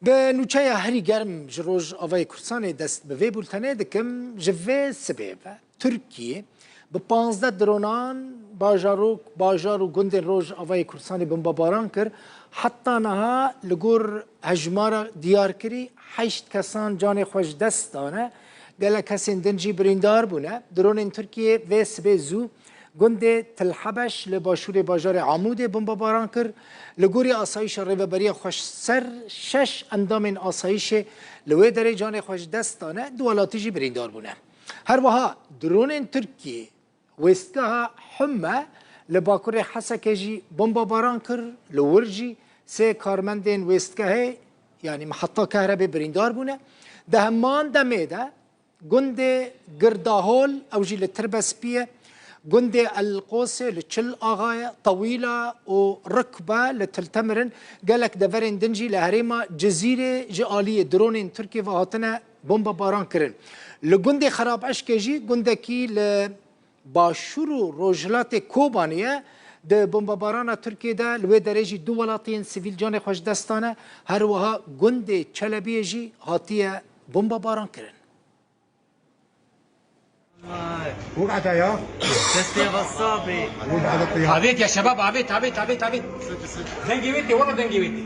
به نوچه هری گرم جروج آوای کردستان دست به وی بولتنه دکم جوه سبب ترکیه به 15 درونان باجار و گند روج آوای کردستان بمباران کرد حتی نها لگور هجمار دیار کری 8 کسان جان خوش دست دانه گله کسین دنجی بریندار بونه درون ترکیه و سبه زو گند تلحبش لباشور باجار عمود بمباران کرد لگوری آسایش ریوبری خوش سر 6 اندام آسایش لوی دره جان خوش دستانه دوالاتیجی بریندار بونه هر وها درون ترکیه وستگاه حمه لباکور حسکجی بمباران کرد لورجی سه کارمندین وستگاه یعنی محطه کهرباء بریندار بونه ده همان دمیده گند گرداهول او جی لتربسپیه گند القوس لتشل آغاية طويلة وركبة لتلتمرن قالك دفرين دنجي لهريما جزيرة جالية درون تركي فهاتنا بومبا باران كرن لجند خراب أشكجي جندكي لباشورو روجلات كوبانية ده بومبا بارانا تركي ده لوي درجي دولاتين سيفيل جاني خوش دستانه هروها جند چلبيجي هاتية بومبا باران كرن وقعت يا تسليم الصابي عبيت يا شباب عبيت دنجي ودي والله دنجي ودي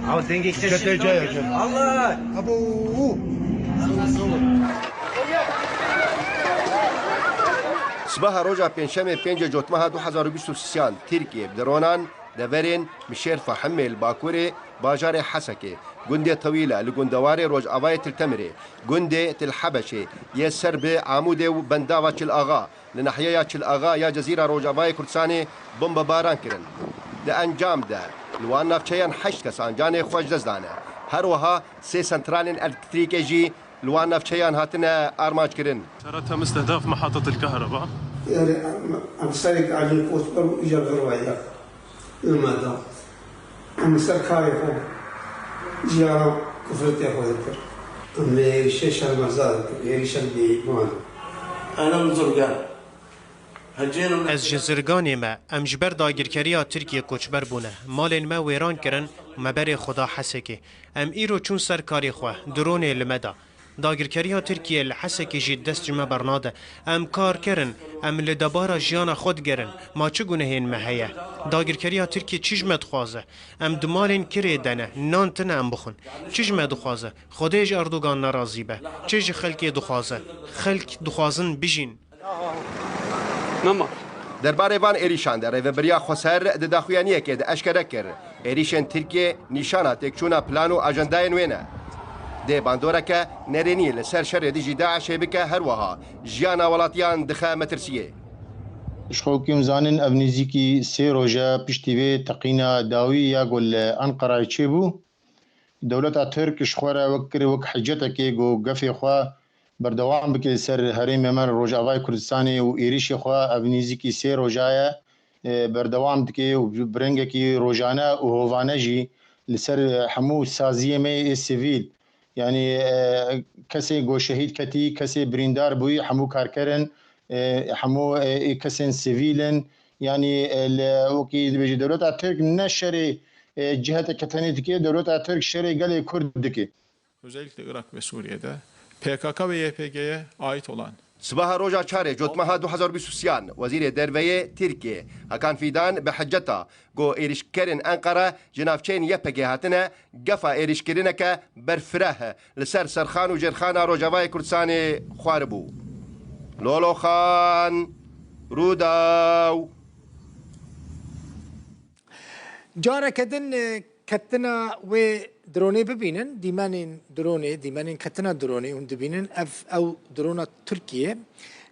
عاود دنجي اكتشف الله ابو صباح روجا پنجشنبه 5 جوتمه 2023 ترکیه بدرونان دورین مشرف حمل باکوری باجار حسکه گنده طويلة لجندواري روج أواي تلتمري جنده تلحبشي يسر بعمود بنداوة الأغا لنحيا الأغا يا جزيرة روج أواي كردستاني بومبا باران كرن لأنجام ده لوان نافشيان 8 كسان جاني خوش دزدانه هروها سي سنترالين الكتريكي جي لوان نافشيان هاتنا أرماج كرن ترتها مستهدف محطة الكهرباء يعني عم سرق على الكوسبر وإجا الغرواية المادة عم سرقها يقوم جيارا كفرت يا أخوة ذكر أمي شيشة المزاد يريشن بيمان أنا من زرقان از جزرگانی ما ام جبر داگیرکریا ترکیه کوچبر بونه مالین ما ویران کرن مبر خدا حسکی ام ایرو چون سرکاری خواه درون لمدا داگیرکریا ترکیه الحسکی جی دست جمع برناده ام کار کرن ام لدبارا جیانا خود گرن ما چگونه هین مهیه داگیرکریا ترکیه چیجمت خوازه ام دمالین کری دنه نان تنه ام بخون چیجمت خوازه خودش اردوگان نرازی به چیج خلکی دخوازه خلک دخوازن بجین درباره وان ایریشان در ریوبریا خسر دداخویانیه که ده اشکره کر ایریشن ترکیه نشانه تکچونا پلان و اجندای نوینه ده باندوره که نرینی لسر شر دیجی داعش بکه هر وها جیانا ولاتیان دخه مترسیه شخوكيم زانن ابنيزيكي سي روجا بشتيبي تقينا داوي يقول انقره تشيبو دولة ترك شخوره وكر وك حجتك جو قفي خوا بردوام بكي سر هريم من روجا واي كردستاني و ايريشي خوا ابنيزيكي سي روجايا بردوام دكي و برنگكي روجانا و هوفانجي لسر حمو سازيه مي سيفيل يعني كسي جو شهيد كتي كسي بريندار بوي حمو كاركرن حمو كسن سيفيلن يعني وكي بيجي دولة ترك نشري جهة كتانيتكي دولة ترك شري قال كردكي özellikle Irak ve Suriye'de PKK ve YPG'ye ait olan صباح روجا چاره جوتمها 2023 وزير درويه تركيا هكان فيدان بحجتها جو ايريشكرن انقره جنافچين يپگه هاتنه قفا ايريشكرنك برفره لسر سرخان وجرخان روجاواي كردستاني خواربو لولو خان روداو جارة كدن كتنا و دروني ببينن ديمانين كتنا دروني هم دبينن اف او درونا تركيا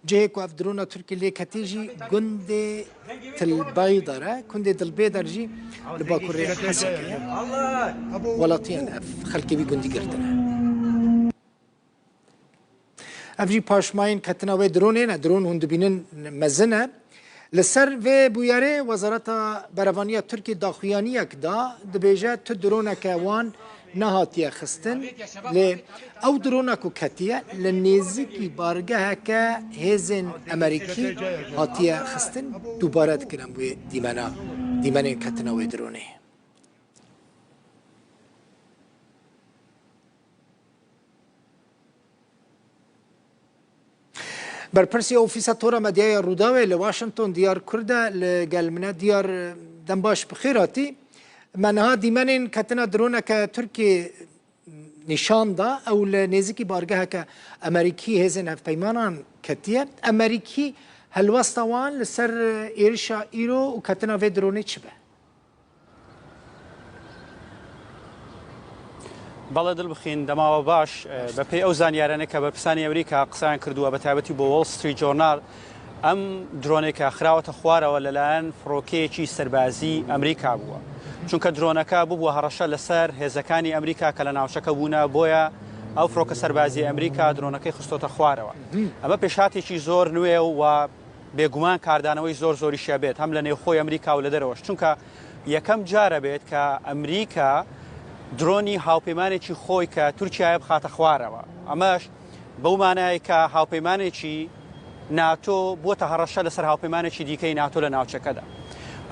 جهيكو اف درونا تركيا اللي كتيجي جند تلبيضرة كند تلبيضر جي لباكوري حسكي ولاتين اف خلكي بي جندي قردنا اف جي باشماين كتنا و درون هم دبينن مزنه لسر و بویاره وزارت بروانی ترکی داخویانی دا دبیجه تو درونه که وان نهاتیه خستن ل او درونه کو کتیه لنزیکی بارگه که هزن امریکی هاتیه خستن دوباره دکنم بوی دیمنه کتنا و درونه برپرسی اوفیس تورا مدیای روداوی لواشنطن دیار کرده لگلمنه دیار دنباش بخیراتی منها دیمنین کتنا درونه که ترکی نشان دا او لنزیکی بارگه که امریکی هزین هفپیمانان کتیه امریکی هلوستوان لسر ایرشا ایرو و کتنا وی درونه چه به؟ بەڵێ دڵ بخین دەماوە باش بەپێی ئەو زانیارانە کە بەرپرسانی ئەمریکا قسەیان کردووە بە تایبەتی بۆ وۆڵ ستریت جۆرنال ئەم درۆنێکە خراوەتە خوارەوە لەلایەن فڕۆکەیەکی سەربازی ئەمریکا بووە چونکە درۆنەکە ببووە هەڕەشە لەسەر هێزەکانی ئەمریکا کە لە ناوچەکە بوونە بۆیە ئەو فڕۆکە سەربازی ئەمریکا درۆنەکەی خستۆتە خوارەوە ئەمە پێشاتێکی زۆر نوێ و بێگومان کاردانەوەی زۆری شێبێت هەم لە نێوخۆی ئەمریکا و لە دەرەوەش چونکە یەکەم جارە بێت کە ئەمریکا درۆنی هاوپەیمانێکی خۆی کە تورکیایە بخاتە خوارەوە ئەمەش بەو مانایە کە هاوپەیمانێکی ناتۆ بۆتە هەڕەشە لەسەر هاوپەیمانێکی دیکەی ناتۆ لە ناوچەکەدا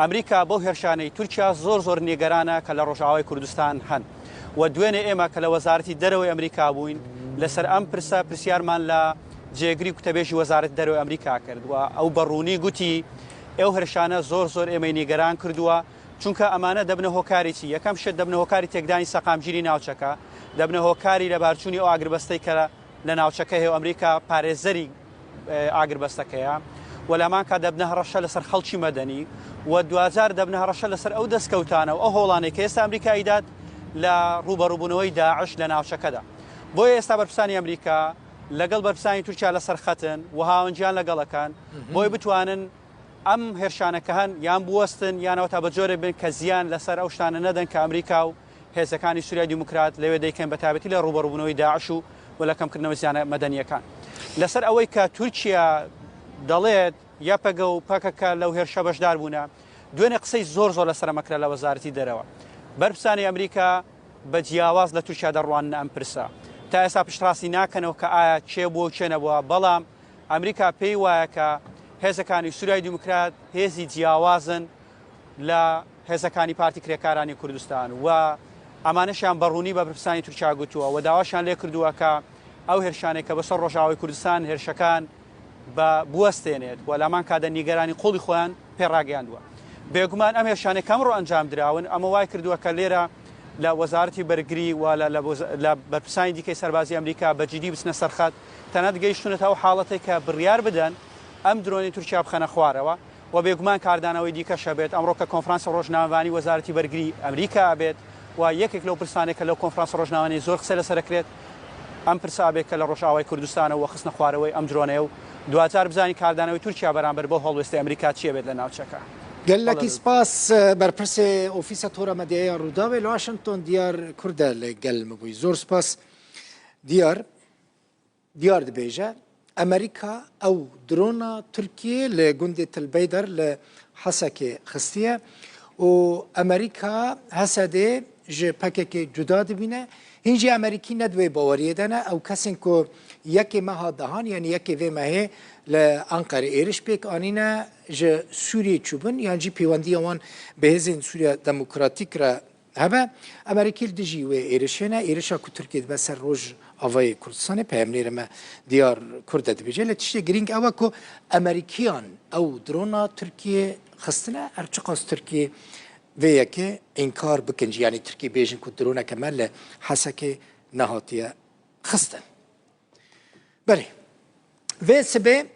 ئەمریکا بەو هێرشانەی تورکیا زۆر نێگەرانە کە لە ڕۆژاوای کوردستان هەن و دوێنێ ئێمە کە لە وەزارەتی دەرەوەی ئەمریکا بووین لەسەر ئەم پرسە پرسیارمان لە جێگری کوتەبێژی وەزارەتی دەرەوەی ئەمریکا کردووە ئەو بەڕوونی گوتی ئێو هێرشانە زۆر ئێمەی نیگەران کردووە چونکە ئەمانە دەبنە هۆکارێکی یەکەم شت دەبنە هۆکاری تێکدانی سەقامگیری ناوچەکە دەبنە هۆکاری لە بارچوونی ئەو ئاگربەستەی کە لە ناوچەکە هەیە ئەمریکا پارێزەری ئاگربەستەکەیە وەلامان کا دەبنە هەڕەشە لەسەر خەڵکی مەدەنی و دوجار دەبنە هەڕەشە لەسەر ئەو دەستکەوتانە و ئەو هۆڵانەی کە ئێستا ئەمریکای داد لە ڕوبەڕووبوونەوەی داعش لە ناوچەکەدا بۆیە ئێستا بەرپرسانی ئەمریکا لەگەڵ بەرپرسانی تورکیا لەسەر خەتن و هاونجیان لەگەڵەکان بۆی بتوانن ئەم هێرشانەکە هەن یان بوەستن یانەوە تا بە جۆرە بن کە زیان لەسەر ئەو شتانە نەدەن کە ئەمریکا و هێزەکانی سووریا دیموکرات لەوێ دەیکەن بە تایبەتی لە ڕوبەڕووبوونەوەی داعش و لە کەمکردنەوەی زیانە مەدەنیەکان لەسەر ئەوەی کە تورکیا دەڵێت یا پەگە و پەکەکە لەو هێرشە بەشدار بوونە دوێنێ قسەی زۆر لەسەر مەکرە لە وەزارەتی دەرەوە بەرپرسانی ئەمریکا بە جیاواز لە تورکیا دەڕوانن ئەم پرسە تا ئێستا پشتڕاستی ناکەنەوە کە ئایا چێ بووە و چێ نەبووە بەڵام ئەمریکا پێی وایە کە هێزەکانی سوورای دیموکرات هێزی جیاوازن لە هێزەکانی پارتی کرێکارانی کوردستان و ئەمانەشیان بەڕوونی بە بەرپرسانی تورکیا گوتووە و داواشیان لێ کردووە کە ئەو هێرشانێک کە بەسەر ڕۆژاوای کوردستان هێرشەکان بە بوەستێنێت و لەمان کادە نیگەرانی قوڵی خۆیان پێڕاگەیاندووە بێگومان ئەم هێرشانێک کەمڕۆ ئەنجام دراون ئەمە وای کردووە کە لێرە لە وەزارەتی بەرگری و لە بەرپرسانی دیکەی سەربازی ئەمریکا بەجددی بچنە سەرخەت تەنەت گەیشتونێتە ئەو حاڵەتێک کە بڕیار بدەن ئەم درۆنی تورکیا بخەنە خوارەوە و بێگومان کاردانەوەی دیکە شەبێت ئەمڕۆ کە کۆنفرانسە ڕۆژنامەوانی وەزارەتی بەرگری ئەمریکا بێت و یەکێک لەو پرسانێک کە لەو کۆنفرانسە ڕۆژنامەوانی زۆر قسە لەسەرەکرێت ئەم پرسا بێت کە لە ڕۆژاوای کوردستانەوە خستنە خوارەوەی ئەم درۆنەیە و دوجار بزانی کاردانەوەی تورکیا بەرامبەر بۆ هەڵوێستی ئەمریکا چیە بێت لە ناوچەکە گەلێکی سپاس بەرپرس ئۆفیسە تۆرە مەدیای ڕووداوی لە واشنطن دیار کوردە لە گەلمە بووی زۆر سپاس دیار دەبێژە ئەمریکا ئەو درۆنە تورکیە لە گوندی تلبەیدەر لە حەسەکێ خستیە و ئەمریکا هەسەدێ ji pekekê cuda dibîne hîn jî Amerîkî nedwê baweriyê de ne ew kesên ku yekê meha dehan yanî yekê vê mehê li Enqerê êriş pêk anîne ji Sûriyê çûbin yan jî pêwendiya wan bi hêzên Sûriya Demokratîk re hebe Amerîkî li dijî wê êrişê ne êrişa ku Tirkiye dibe ser roj avayê Kurdistanê peyemnêrê me diyar Kurd dibêje li tiştê girîng ew e ku Amerîkiyan ew drona Tirkiye xistine her çi qas Tirkiye vê yekê inkar bikin yanî Tirkiye bêjin ku droneke me li Hesekê nehatiye xistin. Berê vê sibê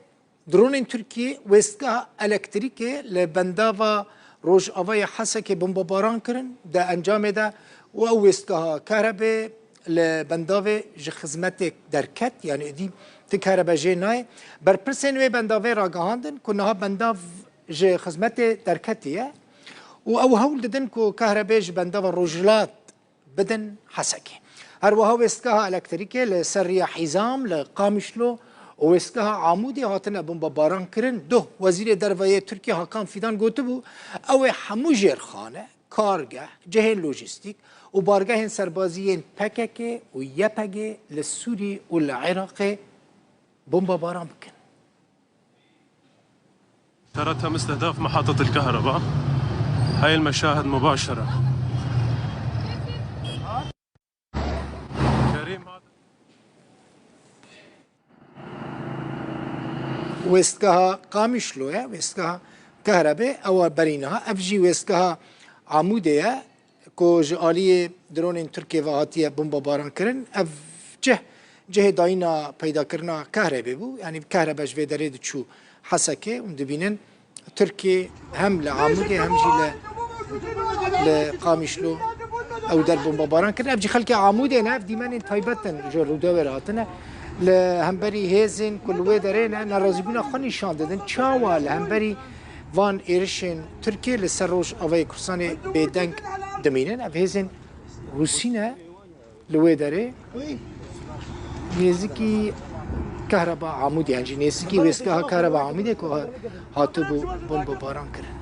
dronên Tirkiye wêstgeha elektrîkê li bendava Rojavayê Hesekê bombebaran kirin di encamê de û ew wêstgeha kerebê li bendavê ji xizmetê derket yanî idî ti kerebe jê nayê berpirsên wê bendavê ragihandin ku niha bendav ji xizmetê derketiye و او هول ددن کو كهرباء بندوا رجلات بدن حسكي هر وها ويسكها الكتريكي لسريا حزام لقامشلو ويسكها عمودي هاتنا بمباران كرن دو وزير درويه تركيا هاكان فيدان قوتبو او حمو جيرخانه كارگه جهن لوجستيك وبارگه سربازيين PKK ويبG للسوري والعراقي بمباران بكن ترى تم استهداف محطة الكهرباء هاي المشاهد مباشرة كريم وستگاه قامیشلوه وستگاه كهرباء او برينها افجي وستگاه عموديه کو جالی درون ترکیه و هاتیه بمب باران کرن اف جه داینا پیدا کرنا كهرباء بو يعني كهرباء جوی درید چو حسكه ومدبينن تركي هم لعمودي هم جي لقامشلو او در بمب باران کرن افجي خلق عمودي ناف ديمان تايبتن جو رودا وراتنا لهمبري هيزن كل وی درينا نرازيبونا خاني شان دادن چاوا لهمبري وان ایرشن ترکیه لسر روش آوای کردستان بدنگ دمینن اف هزین روسینه لوی داره نزدیکی کهربا عمودی هنجی نزدیکی وسکه ها کهربا عمودی که هاتو بمب باران کرد